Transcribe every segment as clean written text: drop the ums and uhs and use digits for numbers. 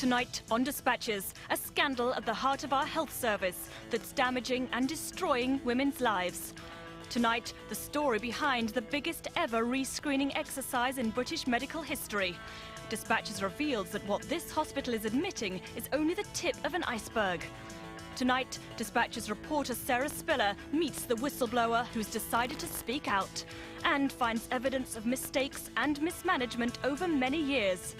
Tonight on Dispatches, a scandal at the heart of our health service that's damaging and destroying women's lives. Tonight, the story behind the biggest ever rescreening exercise in British medical history. Dispatches reveals that what this hospital is admitting is only the tip of an iceberg. Tonight, Dispatches reporter Sarah Spiller meets the whistleblower who's decided to speak out and finds evidence of mistakes and mismanagement over many years.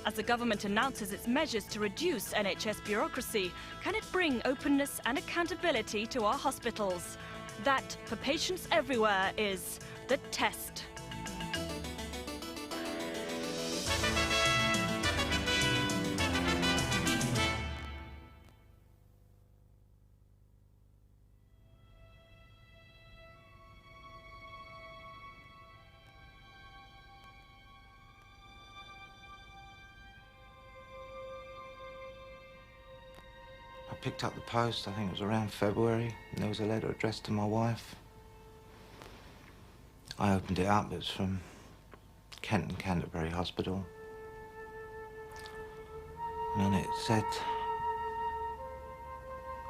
As the government announces its measures to reduce NHS bureaucracy, can it bring openness and accountability to our hospitals? That, for patients everywhere, is the test. I picked up the post, I think it was around February, and there was a letter addressed to my wife. I opened it up, it was from Kent and Canterbury Hospital. And it said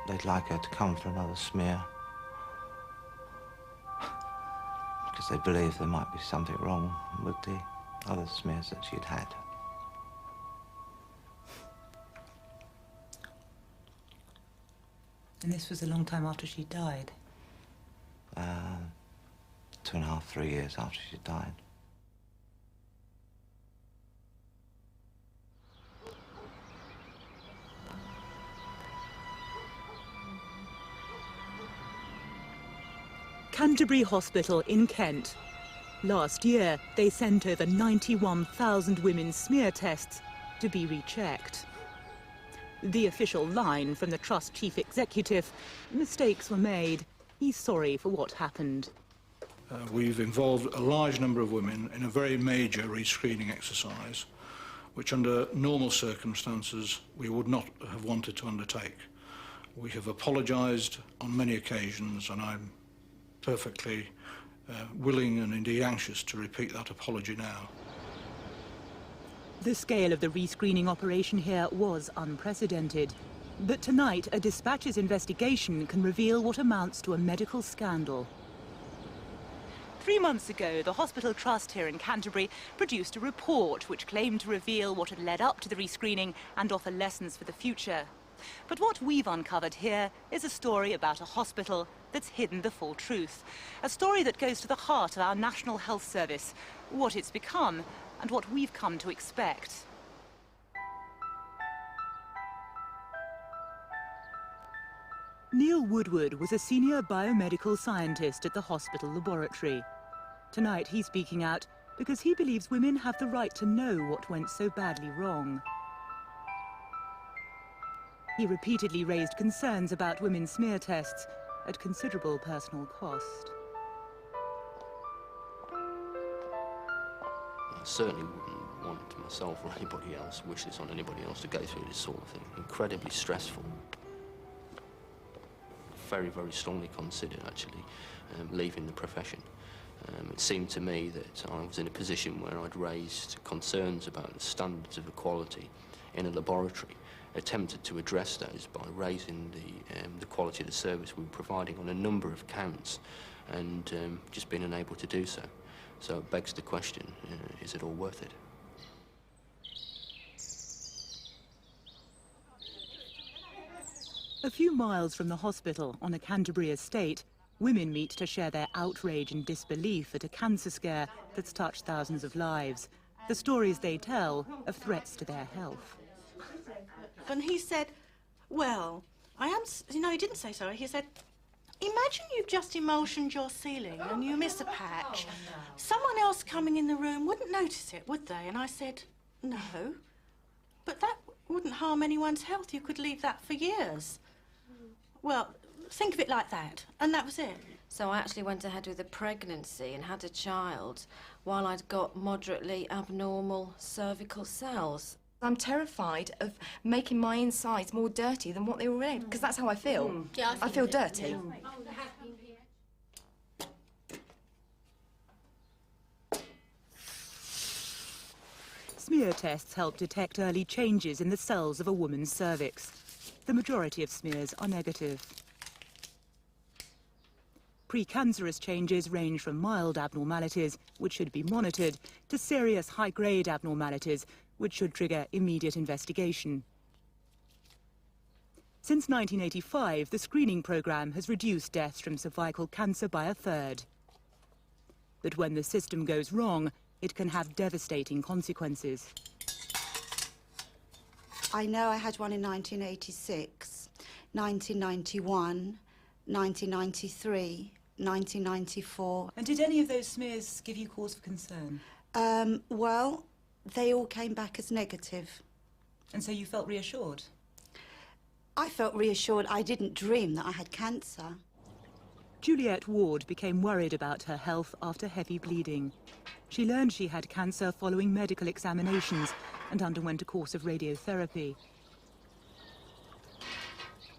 they'd like her to come for another smear because they believe there might be something wrong with the other smears that she'd had. And this was a long time after she died? 2.5, 3 years after she died. Canterbury Hospital in Kent. Last year, they sent over 91,000 women's smear tests to be rechecked. The official line from the Trust Chief Executive: mistakes were made. He's sorry for what happened. We've involved a large number of women in a very major rescreening exercise, which under normal circumstances we would not have wanted to undertake. We have apologised on many occasions, and I'm perfectly willing and indeed anxious to repeat that apology now. The scale of the rescreening operation here was unprecedented. But tonight, a Dispatches investigation can reveal what amounts to a medical scandal. 3 months ago, the Hospital Trust here in Canterbury produced a report which claimed to reveal what had led up to the rescreening and offer lessons for the future. But what we've uncovered here is a story about a hospital that's hidden the full truth. A story that goes to the heart of our National Health Service, what it's become, and what we've come to expect. Neil Woodward was a senior biomedical scientist at the hospital laboratory. Tonight he's speaking out because he believes women have the right to know what went so badly wrong. He repeatedly raised concerns about women's smear tests at considerable personal cost. I certainly wouldn't want myself or anybody else, wish this on anybody else, to go through this sort of thing. Incredibly stressful. Very, very strongly considered, actually, leaving the profession. It seemed to me that I was in a position where I'd raised concerns about the standards of equality in a laboratory, attempted to address those by raising the quality of the service we were providing on a number of counts, and just being unable to do so. So it begs the question, is it all worth it? A few miles from the hospital on a Canterbury estate, women meet to share their outrage and disbelief at a cancer scare that's touched thousands of lives. The stories they tell of threats to their health. And he said, well, he didn't say sorry, he said, imagine you've just emulsioned your ceiling and you miss a patch. Someone else coming in the room wouldn't notice it, would they? And I said, no, but that wouldn't harm anyone's health. You could leave that for years. Well, think of it like that, and that was it. So I actually went ahead with a pregnancy and had a child while I'd got moderately abnormal cervical cells. I'm terrified of making my insides more dirty than what they already, because that's how I feel. Yeah, I feel dirty. Smear tests help detect early changes in the cells of a woman's cervix. The majority of smears are negative. Precancerous changes range from mild abnormalities, which should be monitored, to serious high-grade abnormalities, which should trigger immediate investigation. Since 1985, the screening programme has reduced deaths from cervical cancer by 1/3. But when the system goes wrong, it can have devastating consequences. I know I had one in 1986, 1991, 1993, 1994. And did any of those smears give you cause for concern? Well, they all came back as negative. And so you felt reassured? I felt reassured. I didn't dream that I had cancer. Juliet Ward became worried about her health after heavy bleeding. She learned she had cancer following medical examinations and underwent a course of radiotherapy.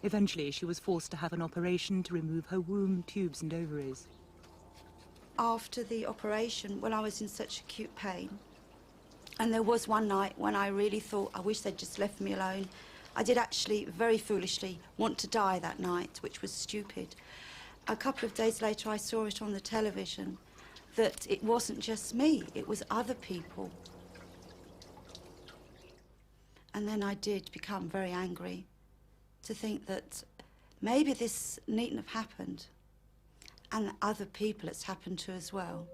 Eventually, she was forced to have an operation to remove her womb, tubes and ovaries. After the operation, when I was in such acute pain, and there was one night when I really thought, I wish they'd just left me alone. I did actually, very foolishly, want to die that night, which was stupid. A couple of days later, I saw it on the television, that it wasn't just me, it was other people. And then I did become very angry to think that maybe this needn't have happened, and that other people it's happened to as well.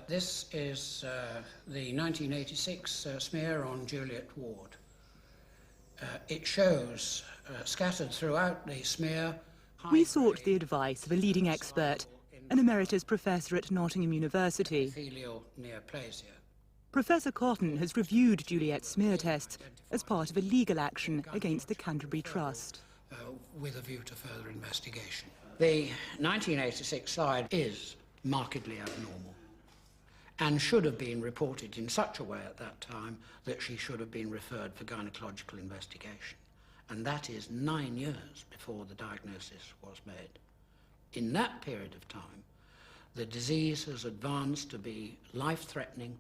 This is the 1986 smear on Juliet Ward. It shows scattered throughout the smear. We sought the advice of a leading expert, an emeritus professor at Nottingham University. Epithelial neoplasia. Professor Cotton has reviewed Juliet's smear tests as part of a legal action against the Canterbury Trust. With a view to further investigation. The 1986 slide is markedly abnormal and should have been reported in such a way at that time that she should have been referred for gynecological investigation. And that is 9 years before the diagnosis was made. In that period of time, the disease has advanced to be life-threatening,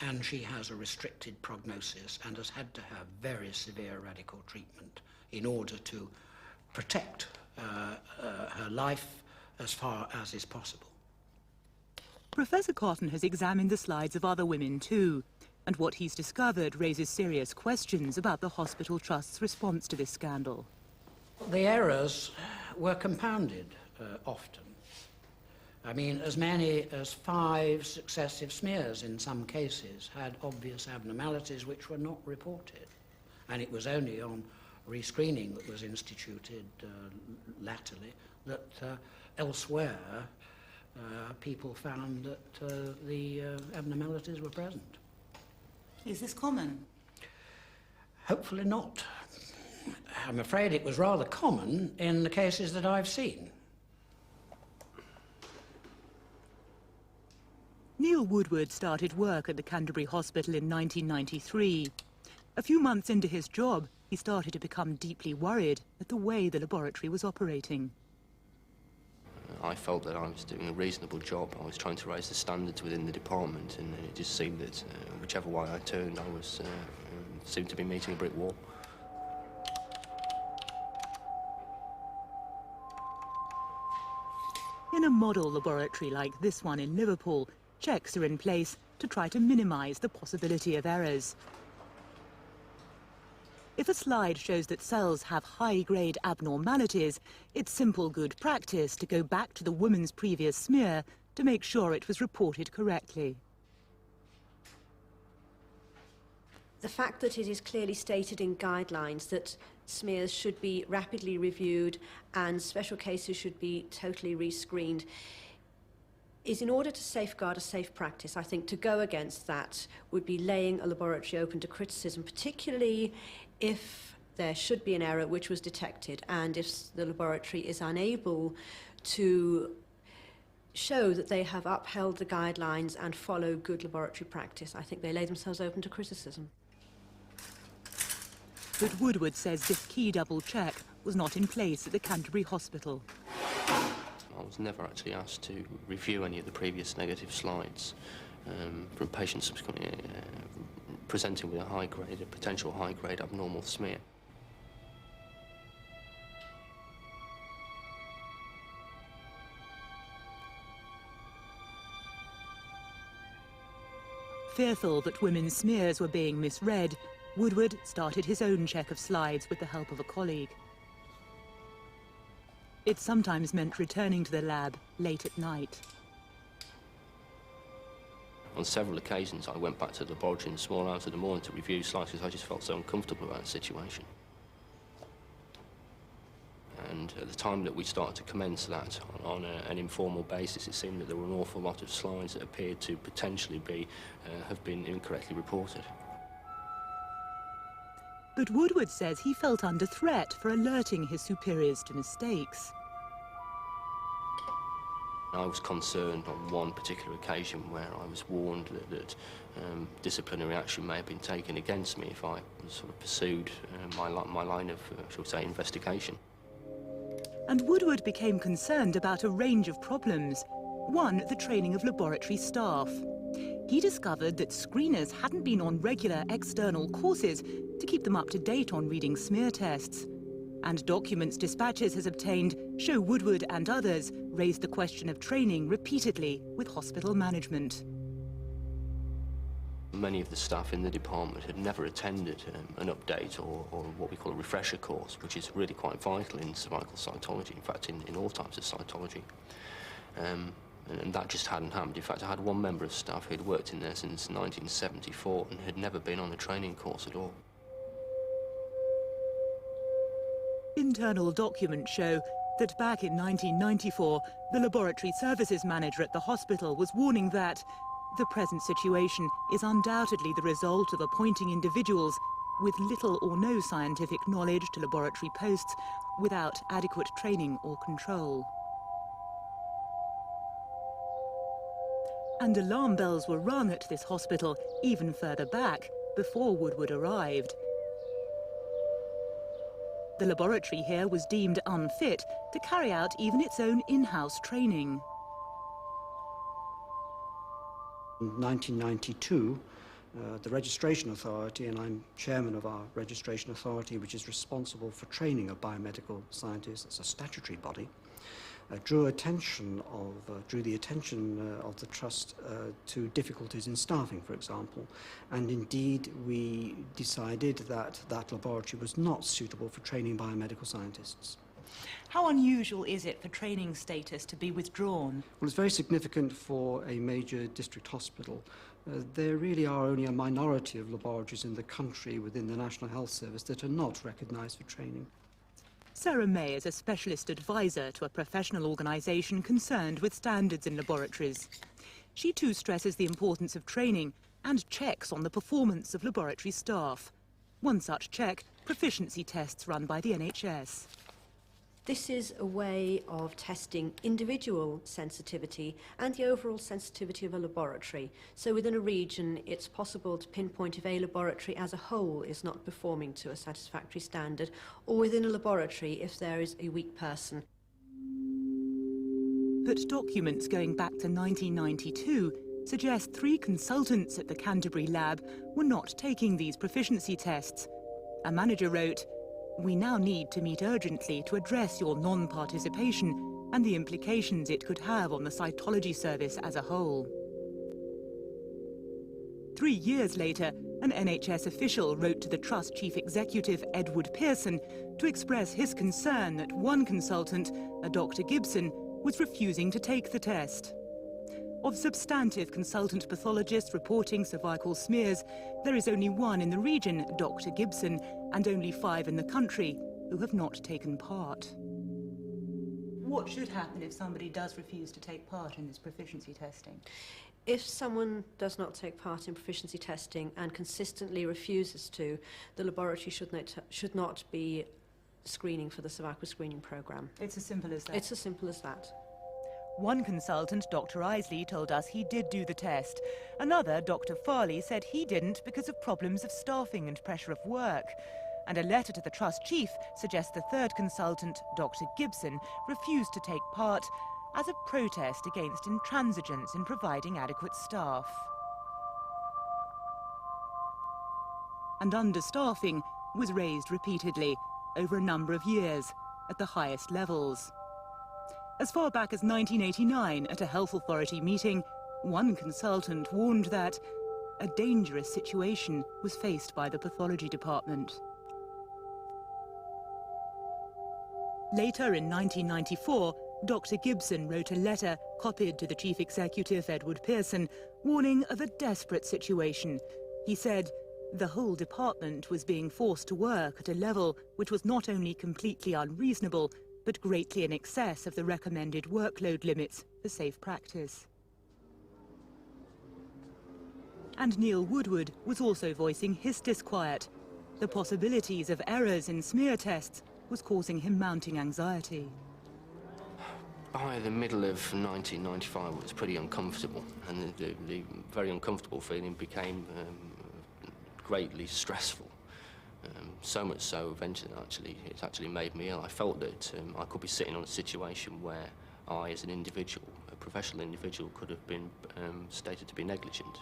and she has a restricted prognosis and has had to have very severe radical treatment in order to protect her life as far as is possible. Professor Cotton has examined the slides of other women too, and what he's discovered raises serious questions about the hospital trust's response to this scandal. The errors were compounded often. I mean, as many as 5 successive smears in some cases had obvious abnormalities which were not reported. And it was only on rescreening that was instituted latterly that elsewhere people found that the abnormalities were present. Is this common? Hopefully not. I'm afraid it was rather common in the cases that I've seen. Neil Woodward started work at the Canterbury Hospital in 1993. A few months into his job, he started to become deeply worried at the way the laboratory was operating. I felt that I was doing a reasonable job. I was trying to raise the standards within the department, and it just seemed that whichever way I turned, I was seemed to be meeting a brick wall. In a model laboratory like this one in Liverpool, checks are in place to try to minimise the possibility of errors. If a slide shows that cells have high-grade abnormalities, it's simple good practice to go back to the woman's previous smear to make sure it was reported correctly. The fact that it is clearly stated in guidelines that smears should be rapidly reviewed and special cases should be totally rescreened is in order to safeguard a safe practice. I think to go against that would be laying a laboratory open to criticism, particularly if there should be an error which was detected and if the laboratory is unable to show that they have upheld the guidelines and follow good laboratory practice. I think they lay themselves open to criticism. But Woodward says this key double check was not in place at the Canterbury Hospital. I was never actually asked to review any of the previous negative slides from patients subsequently presenting with a potential high-grade abnormal smear. Fearful that women's smears were being misread, Woodward started his own check of slides with the help of a colleague. It sometimes meant returning to the lab late at night. On several occasions, I went back to the laboratory in the small hours of the morning to review slides because I just felt so uncomfortable about the situation. And at the time that we started to commence that on an informal basis, it seemed that there were an awful lot of slides that appeared to potentially have been incorrectly reported. But Woodward says he felt under threat for alerting his superiors to mistakes. I was concerned on one particular occasion where I was warned that disciplinary action may have been taken against me if I sort of pursued my line of, shall we say, investigation. And Woodward became concerned about a range of problems. One, the training of laboratory staff. He discovered that screeners hadn't been on regular external courses to keep them up to date on reading smear tests. And documents Dispatches has obtained show Woodward and others raised the question of training repeatedly with hospital management. Many of the staff in the department had never attended an update or what we call a refresher course, which is really quite vital in cervical cytology, in fact in all types of cytology. And that just hadn't happened. In fact, I had one member of staff who had worked in there since 1974 and had never been on a training course at all. Internal documents show that back in 1994, the laboratory services manager at the hospital was warning that the present situation is undoubtedly the result of appointing individuals with little or no scientific knowledge to laboratory posts without adequate training or control. And alarm bells were rung at this hospital even further back, before Woodward arrived. The laboratory here was deemed unfit to carry out even its own in-house training. In 1992, the Registration Authority, and I'm chairman of our Registration Authority, which is responsible for training of biomedical scientists, it's a statutory body, drew the attention of the Trust to difficulties in staffing, for example. And indeed, we decided that that laboratory was not suitable for training biomedical scientists. How unusual is it for training status to be withdrawn? Well, it's very significant for a major district hospital. There really are only a minority of laboratories in the country within the National Health Service that are not recognised for training. Sarah May is a specialist advisor to a professional organisation concerned with standards in laboratories. She too stresses the importance of training and checks on the performance of laboratory staff. One such check, proficiency tests run by the NHS. This is a way of testing individual sensitivity and the overall sensitivity of a laboratory. So within a region, it's possible to pinpoint if a laboratory as a whole is not performing to a satisfactory standard, or within a laboratory if there is a weak person. But documents going back to 1992 suggest 3 consultants at the Canterbury lab were not taking these proficiency tests. A manager wrote, "We now need to meet urgently to address your non-participation and the implications it could have on the cytology service as a whole." 3 years later, an NHS official wrote to the Trust Chief Executive, Edward Pearson, to express his concern that one consultant, a Dr. Gibson, was refusing to take the test. Of substantive consultant pathologists reporting cervical smears, there is only one in the region, Dr. Gibson, and only 5 in the country who have not taken part. What should happen if somebody does refuse to take part in this proficiency testing? If someone does not take part in proficiency testing and consistently refuses to, the laboratory should not be screening for the cervical screening programme. It's as simple as that? It's as simple as that. One consultant, Dr. Isley, told us he did do the test. Another, Dr. Farley, said he didn't because of problems of staffing and pressure of work. And a letter to the Trust Chief suggests the third consultant, Dr. Gibson, refused to take part as a protest against intransigence in providing adequate staff. And understaffing was raised repeatedly over a number of years at the highest levels. As far back as 1989, at a health authority meeting, one consultant warned that a dangerous situation was faced by the pathology department. Later in 1994, Dr. Gibson wrote a letter copied to the Chief Executive, Edward Pearson, warning of a desperate situation. He said, the whole department was being forced to work at a level which was not only completely unreasonable, but greatly in excess of the recommended workload limits for safe practice. And Neil Woodward was also voicing his disquiet. The possibilities of errors in smear tests was causing him mounting anxiety. By the middle of 1995, it was pretty uncomfortable, and the very uncomfortable feeling became greatly stressful. So much so, eventually, it actually made me ill. I felt that I could be sitting on a situation where I, as an individual, a professional individual, could have been stated to be negligent.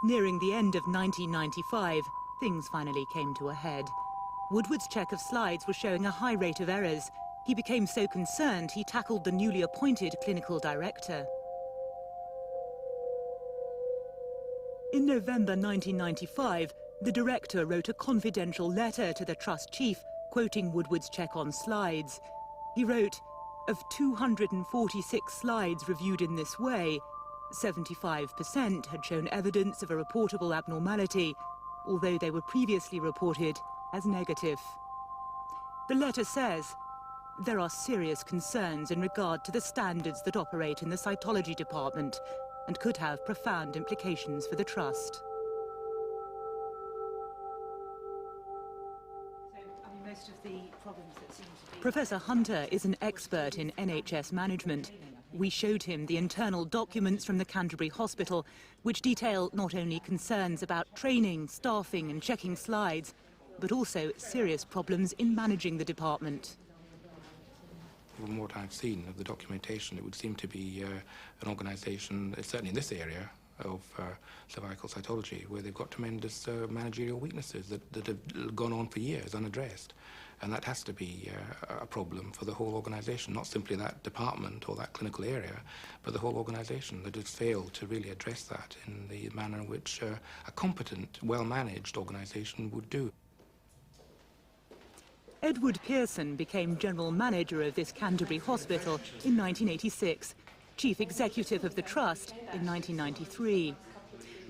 Nearing the end of 1995, things finally came to a head. Woodward's check of slides was showing a high rate of errors. He became so concerned he tackled the newly appointed clinical director. In November 1995, the director wrote a confidential letter to the trust chief, quoting Woodward's check on slides. He wrote, of 246 slides reviewed in this way, 75% had shown evidence of a reportable abnormality, although they were previously reported as negative. The letter says, there are serious concerns in regard to the standards that operate in the cytology department and could have profound implications for the trust. Most of the problems that seem to be... Professor Hunter is an expert in NHS management. We showed him the internal documents from the Canterbury Hospital, which detail not only concerns about training, staffing and checking slides, but also serious problems in managing the department. From what I've seen of the documentation, it would seem to be an organisation, certainly in this area of cervical cytology, where they've got tremendous managerial weaknesses that have gone on for years unaddressed. And that has to be a problem for the whole organisation, not simply that department or that clinical area, but the whole organisation that has failed to really address that in the manner in which a competent, well-managed organisation would do. Edward Pearson became general manager of this Canterbury Hospital in 1986, chief executive of the trust in 1993.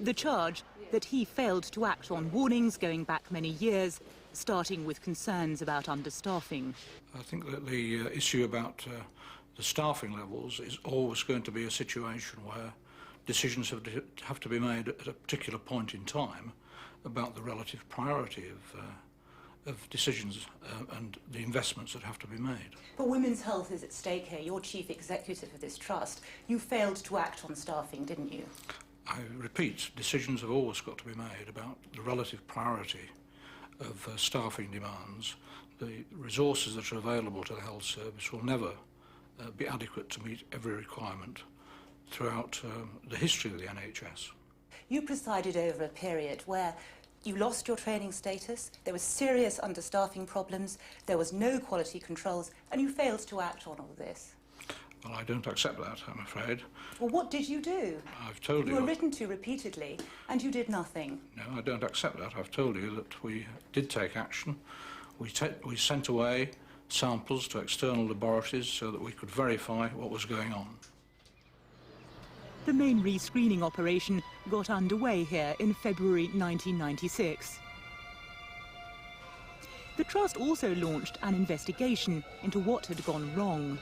The charge that he failed to act on warnings going back many years, starting with concerns about understaffing. I think that the issue about the staffing levels is always going to be a situation where decisions have to be made at a particular point in time about the relative priority of decisions and the investments that have to be made. But women's health is at stake here. You're chief executive of this trust. You failed to act on staffing, didn't you? I repeat, decisions have always got to be made about the relative priority of staffing demands. The resources that are available to the health service will never be adequate to meet every requirement throughout the history of the NHS. You presided over a period where you lost your training status, there was serious understaffing problems, there was no quality controls, and you failed to act on all this. Well, I don't accept that, I'm afraid. Well, what did you do? I've told you... You were written to repeatedly, and you did nothing. No, I don't accept that. I've told you that we did take action. We sent away samples to external laboratories so that we could verify what was going on. The main rescreening operation got underway here in February 1996. The Trust also launched an investigation into what had gone wrong.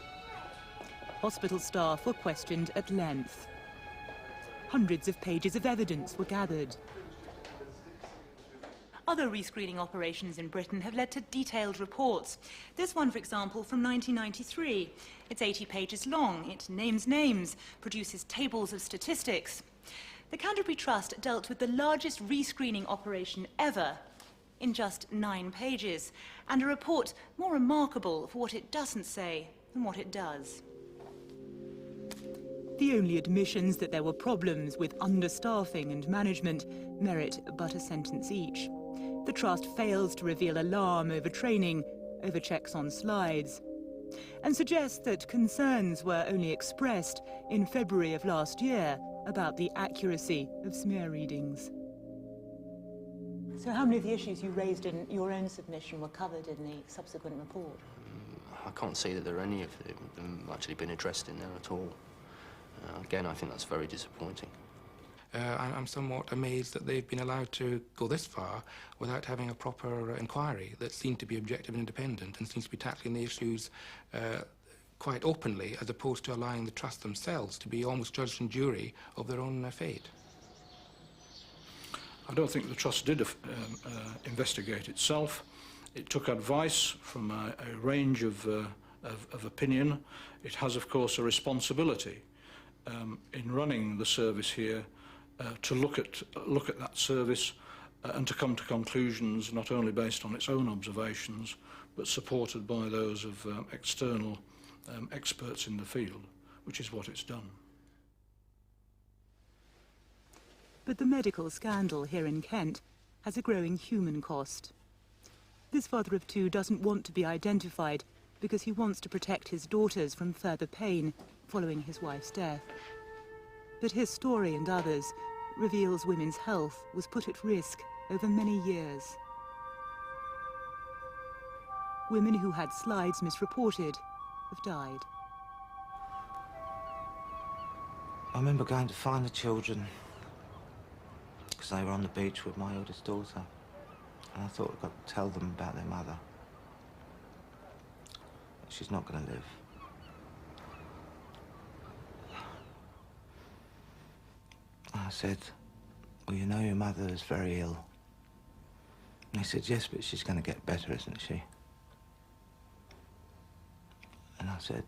Hospital staff were questioned at length. Hundreds of pages of evidence were gathered. Other rescreening operations in Britain have led to detailed reports. This one, for example, from 1993. It's 80 pages long. It names names, produces tables of statistics. The Canterbury Trust dealt with the largest rescreening operation ever in just 9 pages, and a report more remarkable for what it doesn't say than what it does. The only admissions that there were problems with understaffing and management merit but a sentence each. The Trust fails to reveal alarm over training, over checks on slides, and suggests that concerns were only expressed in February of last year about the accuracy of smear readings. So how many of the issues you raised in your own submission were covered in the subsequent report? I can't see that there are any of them actually been addressed in there at all. Again, I think that's very disappointing. I'm somewhat amazed that they've been allowed to go this far without having a proper inquiry that seemed to be objective and independent and seems to be tackling the issues quite openly, as opposed to allowing the Trust themselves to be almost judge and jury of their own fate. I don't think the Trust did investigate itself. It took advice from a range of opinion. It has, of course, a responsibility in running the service here to look at that service and to come to conclusions not only based on its own observations but supported by those of external experts in the field, which is what it's done. But the medical scandal here in Kent has a growing human cost. This father of 2 doesn't want to be identified because he wants to protect his daughters from further pain following his wife's death. But his story and others reveals women's health was put at risk over many years. Women who had slides misreported have died. I remember going to find the children because they were on the beach with my eldest daughter, and I thought I'd got to tell them about their mother. She's not going to live. I said, well, you know your mother is very ill. And they said, yes, but she's going to get better, isn't she? And I said,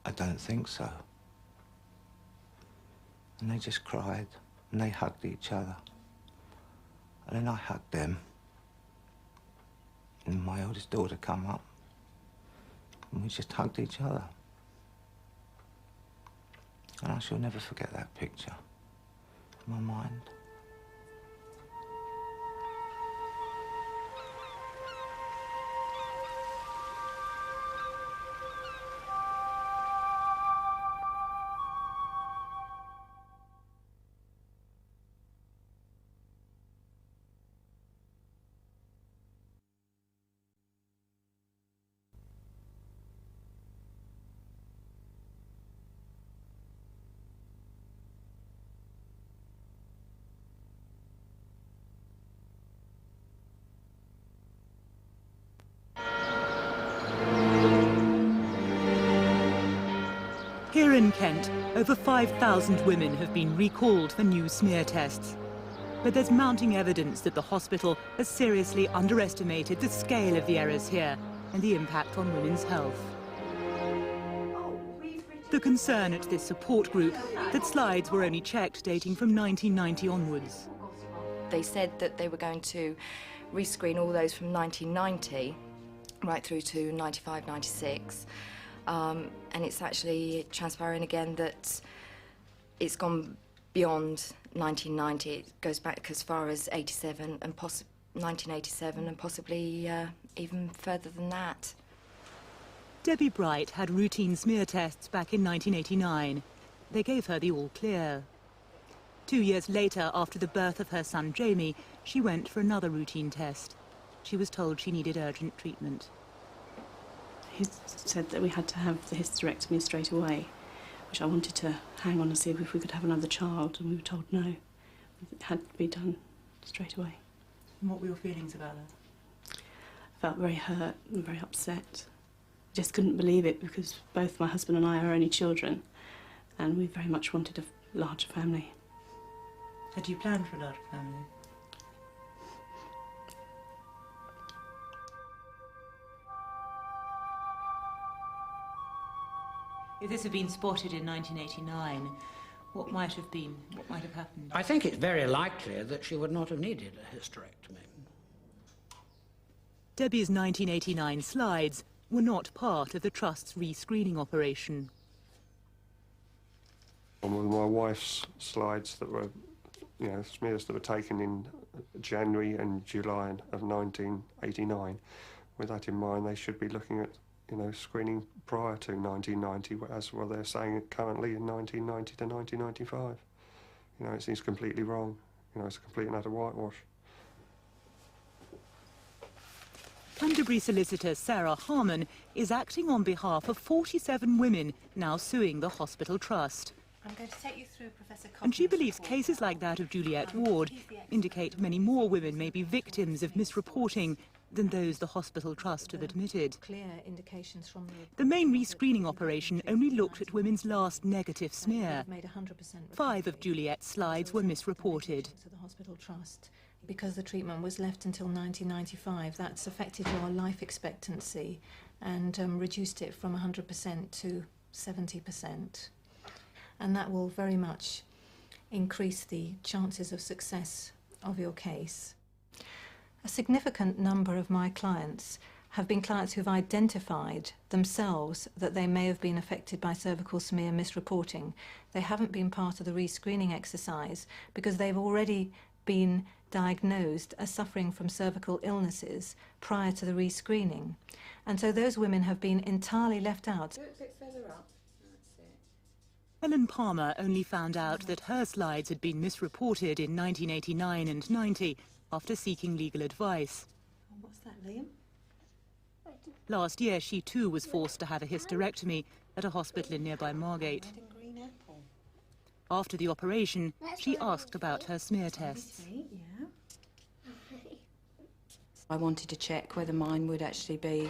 I don't think so. And they just cried, and they hugged each other. And then I hugged them. And my eldest daughter come up, and we just hugged each other. And I shall never forget that picture in my mind. Here in Kent, over 5,000 women have been recalled for new smear tests. But there's mounting evidence that the hospital has seriously underestimated the scale of the errors here and the impact on women's health. The concern at this support group that slides were only checked dating from 1990 onwards. They said that they were going to rescreen all those from 1990 right through to 95, 96. And it's actually transpiring again that it's gone beyond 1990. It goes back as far as 87 and 1987 and possibly even further than that. Debbie Bright had routine smear tests back in 1989. They gave her the all clear. 2 years later, after the birth of her son Jamie, she went for another routine test. She was told she needed urgent treatment. He said that we had to have the hysterectomy straight away, which I wanted to hang on and see if we could have another child, and we were told no. It had to be done straight away. And what were your feelings about that? I felt very hurt and very upset. I just couldn't believe it because both my husband and I are only children, and we very much wanted a larger family. Had you planned for a larger family? If this had been spotted in 1989, what might have happened? I think it's very likely that she would not have needed a hysterectomy. Debbie's 1989 slides were not part of the Trust's re-screening operation. One of my wife's slides that were, smears that were taken in January and July of 1989. With that in mind, they should be looking at, screening prior to 1990, as well they're saying currently in 1990 to 1995. It seems completely wrong. It's a complete and utter whitewash. Canterbury solicitor Sarah Harmon is acting on behalf of 47 women now suing the hospital trust. I'm going to take you through Professor Cotton's And she believes report. cases like that of Juliette Ward indicate many more women may be victims of misreporting than those the hospital trust have admitted. Clear indications from The main re-screening operation only looked at women's last negative smear. 5 of Juliette's slides were misreported. to the hospital trust. Because the treatment was left until 1995, that's affected your life expectancy and reduced it from 100% to 70%. And that will very much increase the chances of success of your case. A significant number of my clients have been clients who've identified themselves that they may have been affected by cervical smear misreporting. They haven't been part of the re-screening exercise because they've already been diagnosed as suffering from cervical illnesses prior to the re-screening. And so those women have been entirely left out. Helen Palmer only found out that her slides had been misreported in 1989 and 90 after seeking legal advice. What's that, Liam? Last year, she too was forced to have a hysterectomy at a hospital in nearby Margate. After the operation, she asked about her smear tests. I wanted to check whether mine would actually be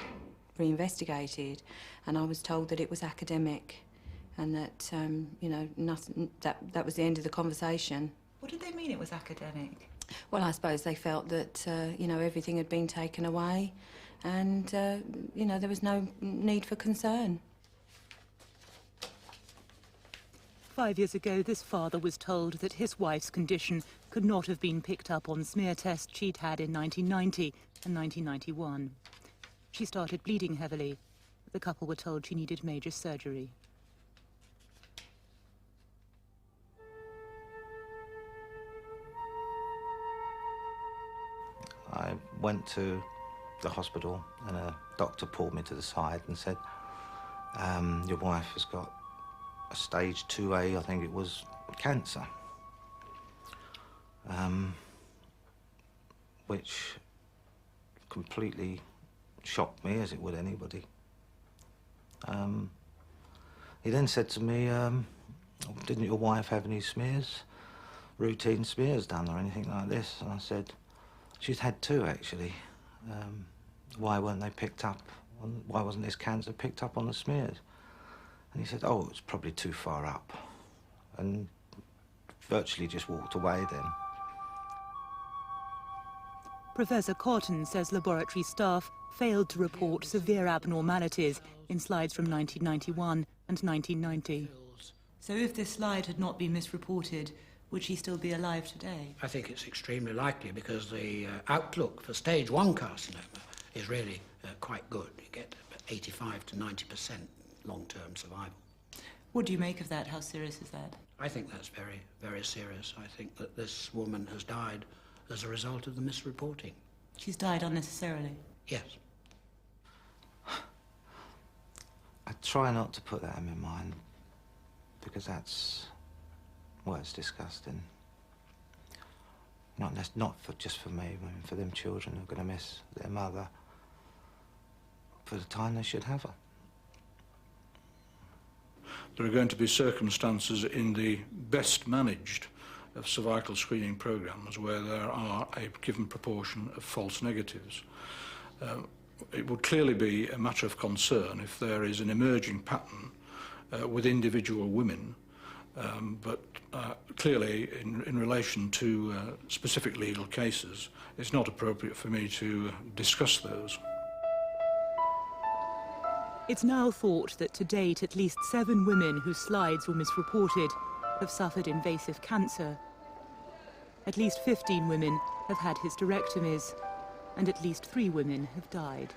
reinvestigated, and I was told that it was academic and that, nothing, that was the end of the conversation. What did they mean it was academic? Well, I suppose they felt that, everything had been taken away and, there was no need for concern. 5 years ago, this father was told that his wife's condition could not have been picked up on smear tests she'd had in 1990 and 1991. She started bleeding heavily. The couple were told she needed major surgery. I went to the hospital and a doctor pulled me to the side and said, your wife has got a stage 2A, I think it was, cancer. Which completely shocked me, as it would anybody. He then said to me, didn't your wife have any smears, routine smears done or anything like this? And I said, she's had 2 actually. Why weren't they picked up? Why wasn't this cancer picked up on the smears? And he said, oh, it's probably too far up. And virtually just walked away then. Professor Cotton says laboratory staff failed to report severe abnormalities in slides from 1991 and 1990. So if this slide had not been misreported, would she still be alive today? I think it's extremely likely because the outlook for stage 1 carcinoma is really quite good. You get 85 to 90% long-term survival. What do you make of that? How serious is that? I think that's very, very serious. I think that this woman has died as a result of the misreporting. She's died unnecessarily? Yes. I try not to put that in my mind because that's, well, it's disgusting. Not just for me, I mean, for them children who are going to miss their mother for the time they should have her. There are going to be circumstances in the best managed of cervical screening programmes where there are a given proportion of false negatives. It would clearly be a matter of concern if there is an emerging pattern with individual women, but clearly in relation to specific legal cases, it's not appropriate for me to discuss those. It's now thought that to date at least 7 women whose slides were misreported have suffered invasive cancer. At least 15 women have had hysterectomies. and at least 3 women have died.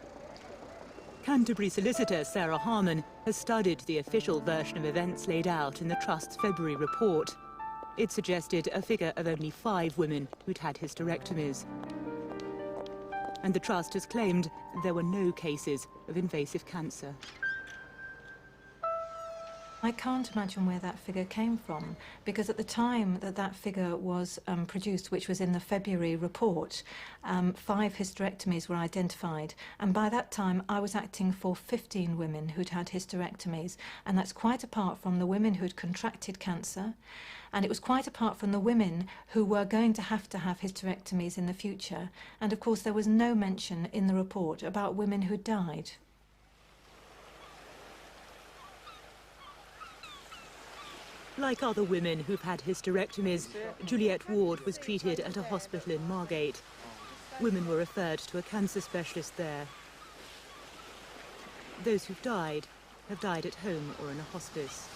Canterbury solicitor Sarah Harman has studied the official version of events laid out in the Trust's February report. It suggested a figure of only 5 women who'd had hysterectomies. And the Trust has claimed there were no cases of invasive cancer. I can't imagine where that figure came from, because at the time that that figure was produced, which was in the February report, 5 hysterectomies were identified, and by that time I was acting for 15 women who'd had hysterectomies, and that's quite apart from the women who'd contracted cancer, and it was quite apart from the women who were going to have hysterectomies in the future, and of course there was no mention in the report about women who died. Like other women who've had hysterectomies, Juliette Ward was treated at a hospital in Margate. Women were referred to a cancer specialist there. Those who've died have died at home or in a hospice.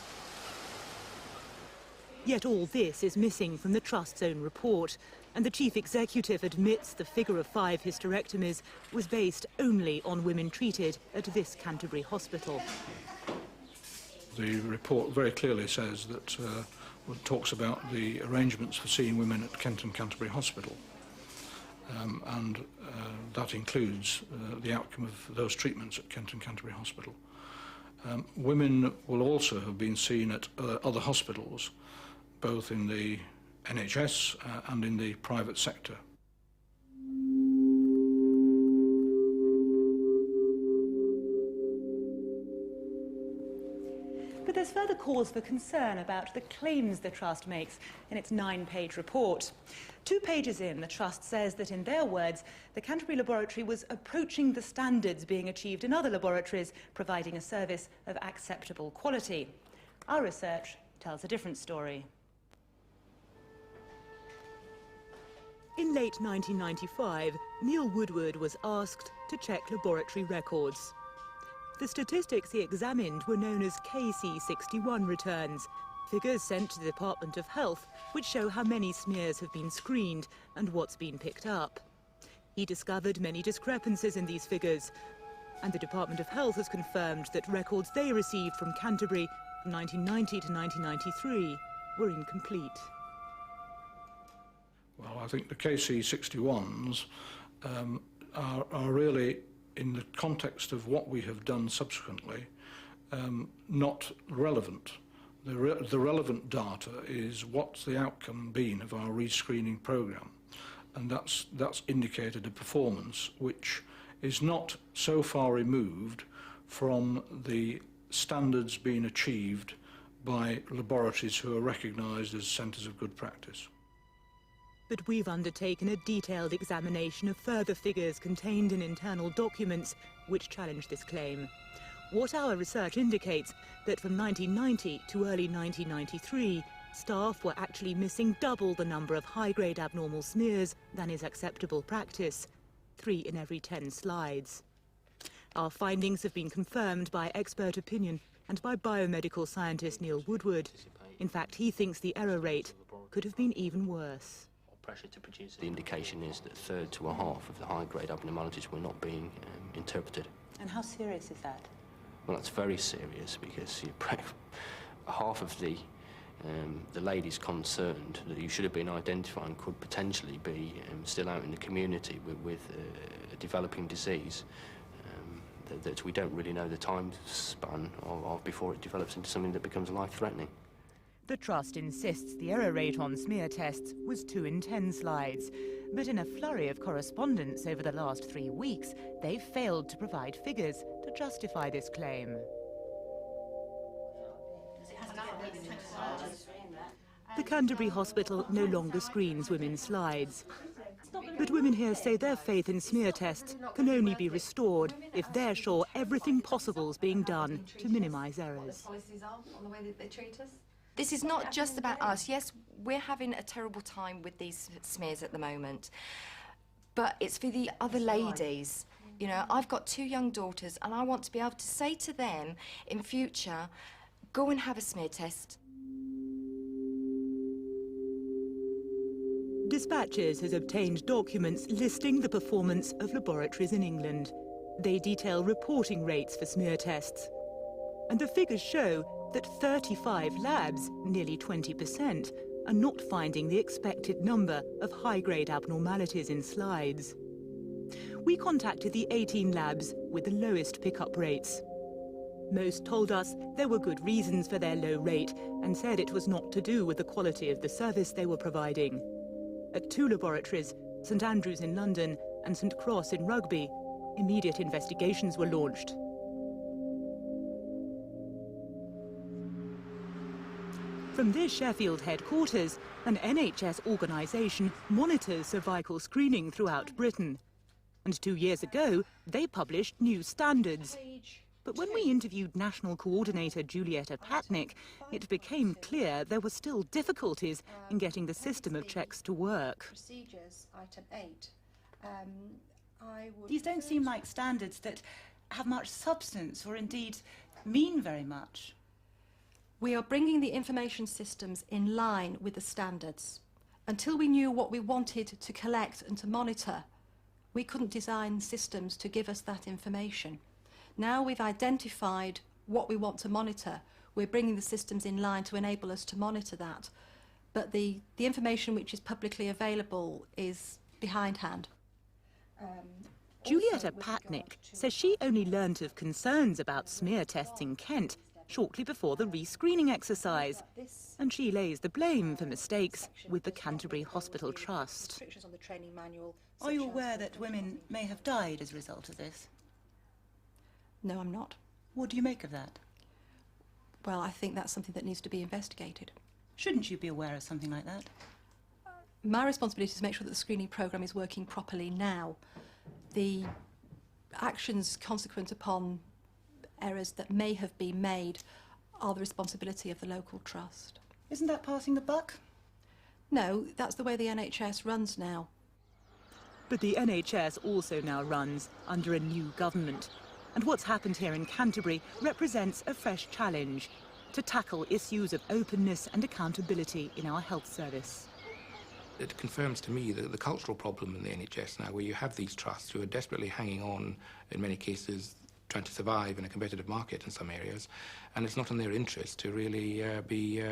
Yet all this is missing from the Trust's own report, and the chief executive admits the figure of 5 hysterectomies was based only on women treated at this Canterbury hospital. The report very clearly says that talks about the arrangements for seeing women at Kent and Canterbury Hospital, and that includes the outcome of those treatments at Kent and Canterbury Hospital. Women will also have been seen at other hospitals, both in the NHS and in the private sector. But there's further cause for concern about the claims the Trust makes in its 9-page report. 2 pages in, the Trust says that, in their words, the Canterbury laboratory was approaching the standards being achieved in other laboratories, providing a service of acceptable quality. Our research tells a different story. In late 1995, Neil Woodward was asked to check laboratory records. The statistics he examined were known as KC61 returns, figures sent to the Department of Health which show how many smears have been screened and what's been picked up. He discovered many discrepancies in these figures, and the Department of Health has confirmed that records they received from Canterbury from 1990 to 1993 were incomplete. Well, I think the KC61s are really, in the context of what we have done subsequently, not relevant. The relevant data is what's the outcome been of our rescreening programme, and that's indicated a performance which is not so far removed from the standards being achieved by laboratories who are recognised as centres of good practice. But we've undertaken a detailed examination of further figures contained in internal documents which challenge this claim. What our research indicates that from 1990 to early 1993, staff were actually missing double the number of high-grade abnormal smears than is acceptable practice, 3 in every 10 slides. Our findings have been confirmed by expert opinion and by biomedical scientist Neil Woodward. In fact, he thinks the error rate could have been even worse. To produce. The indication is that 1/3 to 1/2 of the high-grade abnormalities were not being interpreted. And how serious is that? Well, that's very serious, because half of the ladies concerned that you should have been identifying could potentially be still out in the community with a developing disease that we don't really know the time span of before it develops into something that becomes life-threatening. The Trust insists the error rate on smear tests was 2 in 10 slides, but in a flurry of correspondence over the last 3 weeks, they've failed to provide figures to justify this claim. The Canterbury Hospital no longer screens women's slides. But women here say their faith in smear tests can only be restored if they're sure everything possible is being done to minimise errors. This is not just about us. Yes, we're having a terrible time with these smears at the moment, but it's for the other ladies. You know, I've got 2 young daughters, and I want to be able to say to them in future, go and have a smear test. Dispatches has obtained documents listing the performance of laboratories in England. They detail reporting rates for smear tests. And the figures show that 35 labs, nearly 20%, are not finding the expected number of high-grade abnormalities in slides. We contacted the 18 labs with the lowest pickup rates. Most told us there were good reasons for their low rate and said it was not to do with the quality of the service they were providing. At 2 laboratories, St Andrews in London and St Cross in Rugby, immediate investigations were launched. From their Sheffield headquarters, an NHS organisation monitors cervical screening throughout Britain. And 2 years ago, they published new standards. But when we interviewed National Coordinator Julietta Patnick, it became clear there were still difficulties in getting the system of checks to work. Procedures, item 8. These don't seem like standards that have much substance or indeed mean very much. We are bringing the information systems in line with the standards. Until we knew what we wanted to collect and to monitor, we couldn't design systems to give us that information. Now we've identified what we want to monitor, we're bringing the systems in line to enable us to monitor that. But the information which is publicly available is behindhand. Julietta Patnick says she only learnt of concerns about smear tests in Kent shortly before the rescreening exercise, and she lays the blame for mistakes with the Canterbury Hospital Trust. Are you aware that women may have died as a result of this? No, I'm not. What do you make of that? Well, I think that's something that needs to be investigated. Shouldn't you be aware of something like that? My responsibility is to make sure that the screening programme is working properly now. The actions consequent upon errors that may have been made are the responsibility of the local trust. Isn't that passing the buck? No, that's the way the NHS runs now. But the NHS also now runs under a new government. And what's happened here in Canterbury represents a fresh challenge to tackle issues of openness and accountability in our health service. It confirms to me the cultural problem in the NHS now, where you have these trusts who are desperately hanging on, in many cases, trying to survive in a competitive market in some areas, and it's not in their interest to really be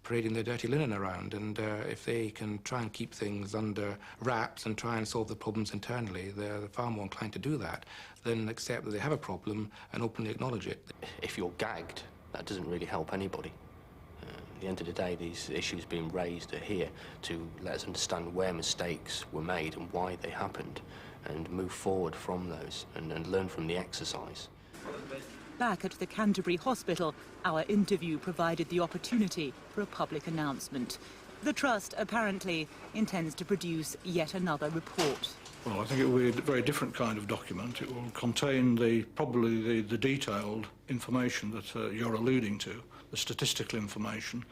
parading their dirty linen around. And if they can try and keep things under wraps and try and solve the problems internally, they're far more inclined to do that than accept that they have a problem and openly acknowledge it. If you're gagged, that doesn't really help anybody. At the end of the day, these issues being raised are here to let us understand where mistakes were made and why they happened, and move forward from those and learn from the exercise. Back at the Canterbury Hospital, our interview provided the opportunity for a public announcement. The Trust apparently intends to produce yet another report. Well, I think it will be a very different kind of document. It will contain probably the detailed information that you're alluding to, the statistical information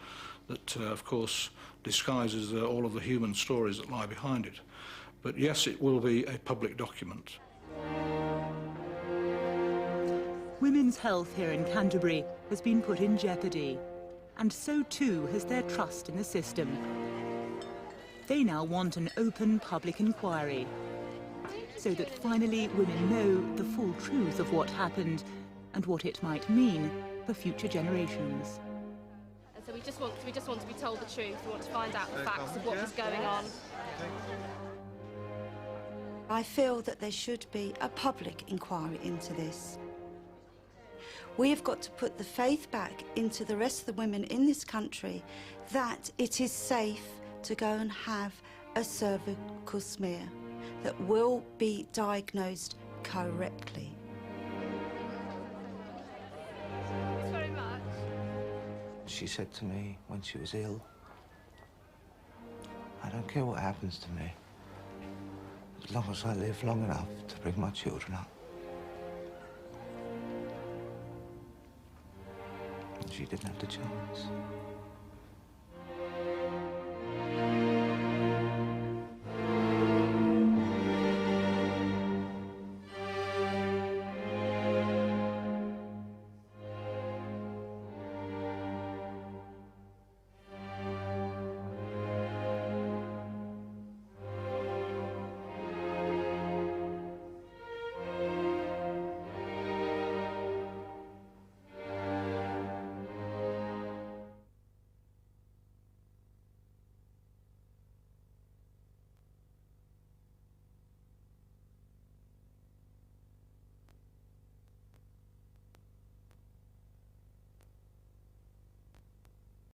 that, of course, disguises all of the human stories that lie behind it. But yes, it will be a public document. Women's health here in Canterbury has been put in jeopardy, and so too has their trust in the system. They now want an open public inquiry, so that finally women know the full truth of what happened and what it might mean for future generations. And so we just want to be told the truth. We want to find out the facts of what was going on. I feel that there should be a public inquiry into this. We have got to put the faith back into the rest of the women in this country that it is safe to go and have a cervical smear that will be diagnosed correctly. Thanks very much. She said to me when she was ill, "I don't care what happens to me, as long as I live long enough to bring my children up." And she didn't have the chance.